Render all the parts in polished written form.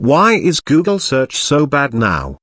Why is Google search so bad now?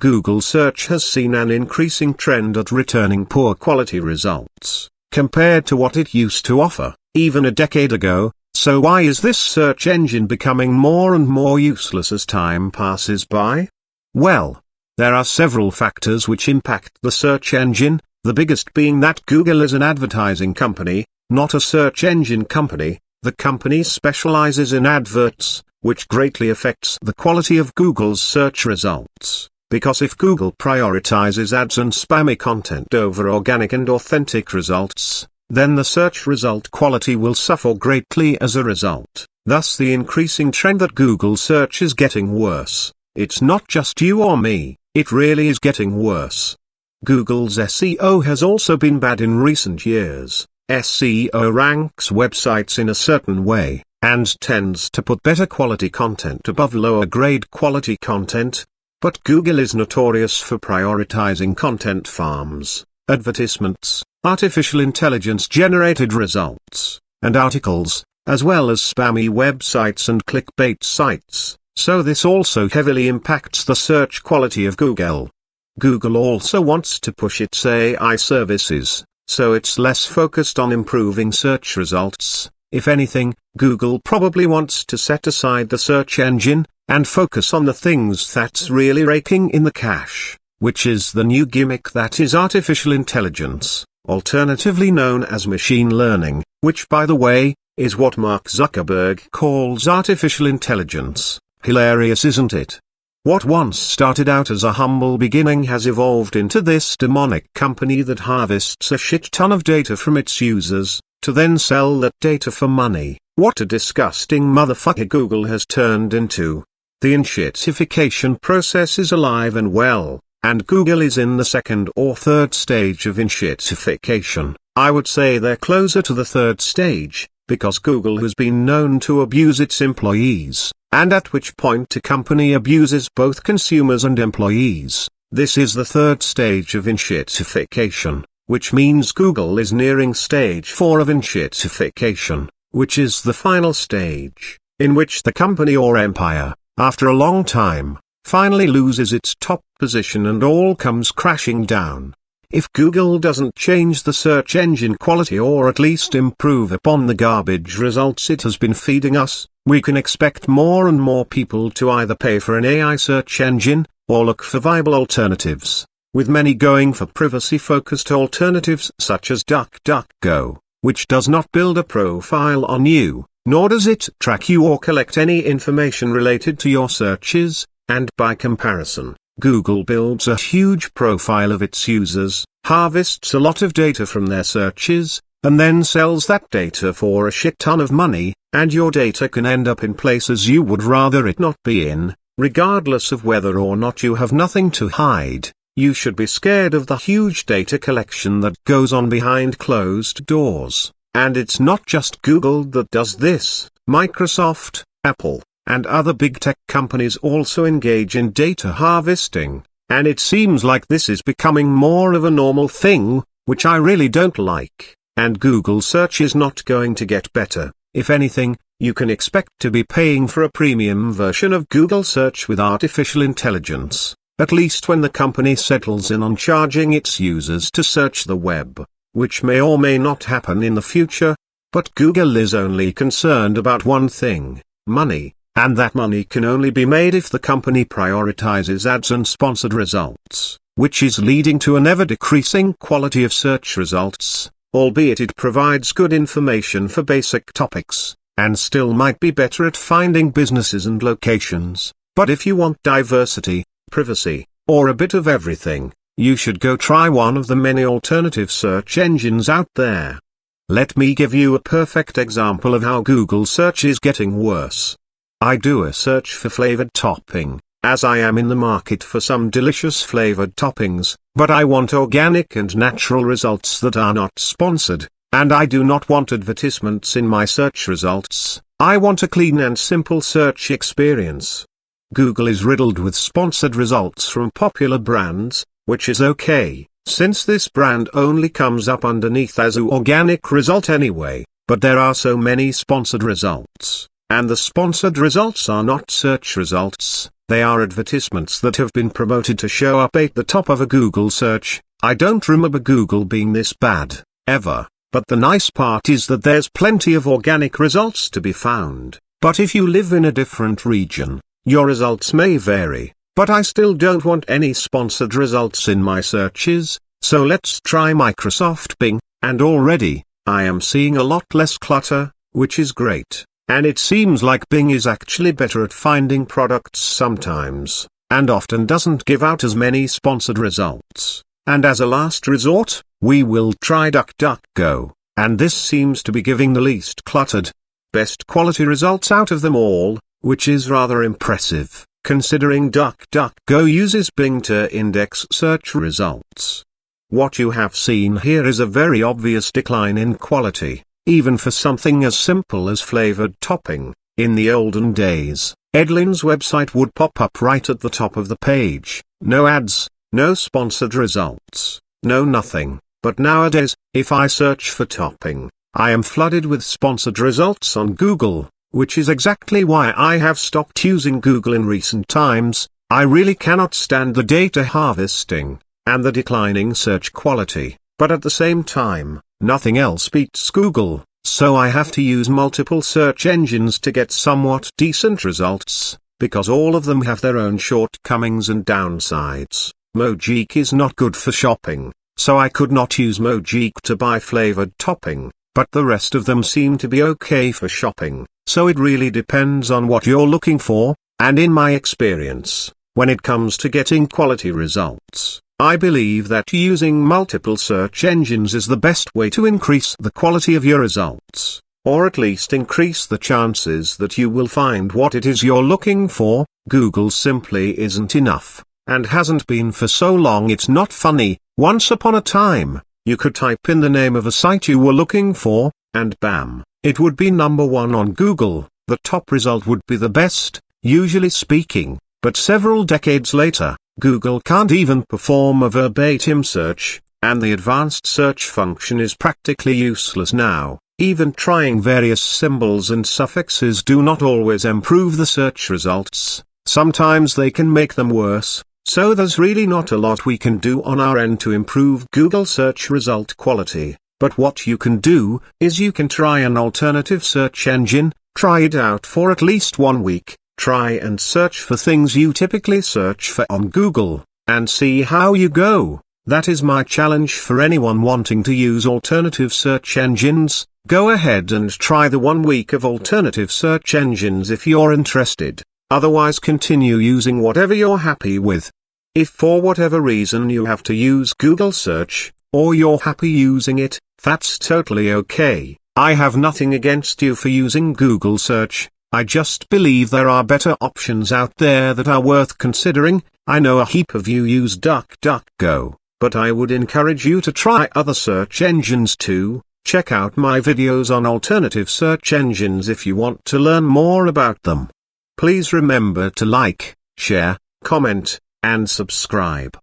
Google search has seen an increasing trend at returning poor quality results, compared to what it used to offer, even a decade ago. So why is this search engine becoming more and more useless as time passes by? Well, there are several factors which impact the search engine, the biggest being that Google is an advertising company, not a search engine company. The company specializes in adverts, which greatly affects the quality of Google's search results, because if Google prioritizes ads and spammy content over organic and authentic results, then the search result quality will suffer greatly as a result. Thus the increasing trend that Google search is getting worse. It's not just you or me, it really is getting worse. Google's SEO has also been bad in recent years. SEO ranks websites in a certain way, and tends to put better quality content above lower grade quality content. But Google is notorious for prioritizing content farms, advertisements, artificial intelligence generated results, and articles, as well as spammy websites and clickbait sites, so this also heavily impacts the search quality of Google. Google also wants to push its AI services, so it's less focused on improving search results. If anything, Google probably wants to set aside the search engine, and focus on the things that's really raking in the cash, which is the new gimmick that is artificial intelligence, alternatively known as machine learning, which by the way, is what Mark Zuckerberg calls artificial intelligence. Hilarious, isn't it? What once started out as a humble beginning has evolved into this demonic company that harvests a shit ton of data from its users, to then sell that data for money. What a disgusting motherfucker Google has turned into. The inshitification process is alive and well, and Google is in the second or third stage of inshitification. I would say they're closer to the third stage, because Google has been known to abuse its employees, and at which point a company abuses both consumers and employees. This is the third stage of inshitification, which means Google is nearing stage 4 of inshitification, which is the final stage, in which the company or empire, after a long time, finally loses its top position and all comes crashing down. If Google doesn't change the search engine quality or at least improve upon the garbage results it has been feeding us, we can expect more and more people to either pay for an AI search engine, or look for viable alternatives, with many going for privacy-focused alternatives such as DuckDuckGo, which does not build a profile on you, nor does it track you or collect any information related to your searches, and by comparison, Google builds a huge profile of its users, harvests a lot of data from their searches, and then sells that data for a shit ton of money, and your data can end up in places you would rather it not be in, regardless of whether or not you have nothing to hide. You should be scared of the huge data collection that goes on behind closed doors, and it's not just Google that does this. Microsoft, Apple, and other big tech companies also engage in data harvesting, and it seems like this is becoming more of a normal thing, which I really don't like, and Google search is not going to get better. If anything, you can expect to be paying for a premium version of Google search with artificial intelligence, at least when the company settles in on charging its users to search the web, which may or may not happen in the future. But Google is only concerned about one thing: money. And that money can only be made if the company prioritizes ads and sponsored results, which is leading to an ever-decreasing quality of search results, albeit it provides good information for basic topics, and still might be better at finding businesses and locations. But if you want diversity, privacy, or a bit of everything, you should go try one of the many alternative search engines out there. Let me give you a perfect example of how Google search is getting worse. I do a search for flavored topping, as I am in the market for some delicious flavored toppings, but I want organic and natural results that are not sponsored, and I do not want advertisements in my search results. I want a clean and simple search experience. Google is riddled with sponsored results from popular brands, which is okay, since this brand only comes up underneath as an organic result anyway, but there are so many sponsored results, And the sponsored results are not search results, they are advertisements that have been promoted to show up at the top of a Google search. I don't remember Google being this bad, ever, but the nice part is that there's plenty of organic results to be found. But if you live in a different region, your results may vary, but I still don't want any sponsored results in my searches, so let's try Microsoft Bing, and already, I am seeing a lot less clutter, which is great. And it seems like Bing is actually better at finding products sometimes, and often doesn't give out as many sponsored results. And as a last resort, we will try DuckDuckGo, and this seems to be giving the least cluttered, best quality results out of them all, which is rather impressive, considering DuckDuckGo uses Bing to index search results. What you have seen here is a very obvious decline in quality. Even for something as simple as flavored topping. In the olden days, Edlin's website would pop up right at the top of the page, no ads, no sponsored results, no nothing. But nowadays, if I search for topping, I am flooded with sponsored results on Google, which is exactly why I have stopped using Google in recent times. I really cannot stand the data harvesting, and the declining search quality, but at the same time, nothing else beats Google, so I have to use multiple search engines to get somewhat decent results, because all of them have their own shortcomings and downsides. Mojeek is not good for shopping, so I could not use Mojeek to buy flavored topping, but the rest of them seem to be okay for shopping, so it really depends on what you're looking for, and in my experience, when it comes to getting quality results, I believe that using multiple search engines is the best way to increase the quality of your results, or at least increase the chances that you will find what it is you're looking for. Google simply isn't enough, and hasn't been for so long it's not funny. Once upon a time, you could type in the name of a site you were looking for, and bam, it would be #1 on Google. The top result would be the best, usually speaking, but several decades later, Google can't even perform a verbatim search, and the advanced search function is practically useless now. Even trying various symbols and suffixes do not always improve the search results, sometimes they can make them worse, so there's really not a lot we can do on our end to improve Google search result quality. But what you can do, is you can try an alternative search engine, try it out for at least 1 week. Try and search for things you typically search for on Google, and see how you go. That is my challenge for anyone wanting to use alternative search engines. Go ahead and try the 1 week of alternative search engines if you're interested. Otherwise continue using whatever you're happy with. If for whatever reason you have to use Google search, or you're happy using it, that's totally okay. I have nothing against you for using Google search. I just believe there are better options out there that are worth considering. I know a heap of you use DuckDuckGo, but I would encourage you to try other search engines too. Check out my videos on alternative search engines if you want to learn more about them. Please remember to like, share, comment, and subscribe.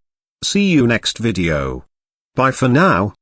See you next video. Bye for now.